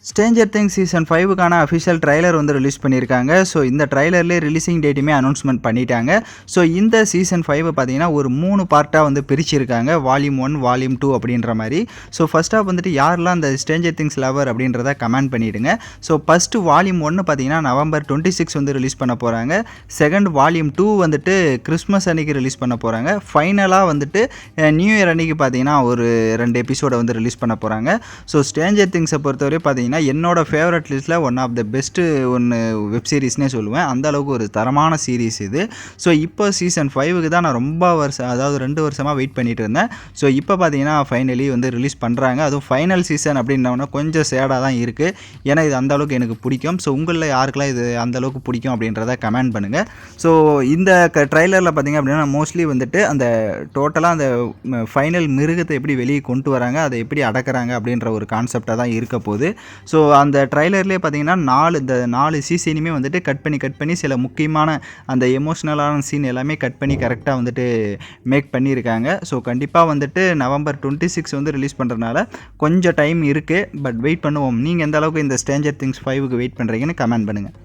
Stranger Things season 5க்கான official trailer வந்து release பண்ணியிருக்காங்க. ஸோ இந்த ட்ரைலர்லேயே ரிலீசிங் டேட்டுமே அனௌன்ஸ்மெண்ட் பண்ணிட்டாங்க. ஸோ இந்த சீசன் 5 பார்த்தீங்கன்னா ஒரு 3 பார்ட்டாக வந்து பிரிச்சிருக்காங்க. வால்யூம் 1, வால்யூம் 2 அப்படின்ற மாதிரி. ஸோ ஃபர்ஸ்ட் ஆஃப் வந்துட்டு யாரெல்லாம் அந்த ஸ்ட்ரேஞ்சர் திங்ஸ் லவர் அப்படின்றத கமெண்ட் பண்ணிவிடுங்க. ஸோ ஃபஸ்ட்டு வால்யூம் 1 பார்த்தீங்கன்னா நவம்பர் 26 வந்து ரிலீஸ் பண்ண போகிறாங்க. செகண்ட் வால்யூம் 2 வந்துட்டு கிறிஸ்மஸ் அன்னைக்கு ரிலீஸ் பண்ண போகிறாங்க. ஃபைனலாக வந்துட்டு நியூ இயர் அன்னைக்கு பார்த்தீங்கன்னா ஒரு 2 எபிசோடை வந்து ரிலீஸ் பண்ண போகிறாங்க. ஸோ ஸ்ட்ரேஞ்சர் திங்ஸை பொறுத்தவரை பார்த்தீங்கன்னா என்னோட ஃபேவரட் லிஸ்ட்டில் ஒன் ஆஃப் த பெஸ்ட்டு ஒன்று வெப் சீரிஸ்னே சொல்லுவேன். அந்த அளவுக்கு ஒரு தரமான சீரீஸ் இது. ஸோ இப்போ சீசன் 5க்கு தான் நான் ரொம்ப வருஷம், அதாவது 2 வருஷமாக வெயிட் பண்ணிட்டு இருந்தேன். ஸோ இப்போ பார்த்தீங்கன்னா ஃபைனலி வந்து ரிலீஸ் பண்ணுறாங்க. அதுவும் ஃபைனல் சீசன் அப்படின்னோன்னா கொஞ்சம் சேடாக தான் இருக்குது. ஏன்னா இது அந்தளவுக்கு எனக்கு பிடிக்கும். ஸோ உங்களில் யாருக்கெல்லாம் இது அந்தளவுக்கு பிடிக்கும் அப்படின்றத கமெண்ட் பண்ணுங்கள். ஸோ இந்த ட்ரைலரில் பார்த்தீங்க அப்படின்னா மோஸ்ட்லி வந்துட்டு அந்த டோட்டலாக அந்த ஃபைனல் மிருகத்தை எப்படி வெளியே கொண்டு வராங்க, அதை எப்படி அடக்கிறாங்க அப்படின்ற ஒரு கான்செப்டாக தான் இருக்க போகுது. ஸோ அந்த ட்ரைலர்லேயே பார்த்தீங்கன்னா 4 சீசனையுமே வந்துட்டு கட் பண்ணி சில முக்கியமான அந்த எமோஷ்னலான சீன் எல்லாமே கட் பண்ணி கரெக்டாக வந்துட்டு மேக் பண்ணியிருக்காங்க. ஸோ கண்டிப்பாக வந்துட்டு நவம்பர் 26 வந்து ரிலீஸ் பண்ணுறதுனால கொஞ்சம் டைம் இருக்குது. பட் வெயிட் பண்ணுவோம். நீங்கள் எந்த அளவுக்கு இந்த ஸ்ட்ரேஞ்சர் திங்ஸ் 5க்கு வெயிட் பண்ணுறீங்கன்னு கமெண்ட் பண்ணுங்கள்.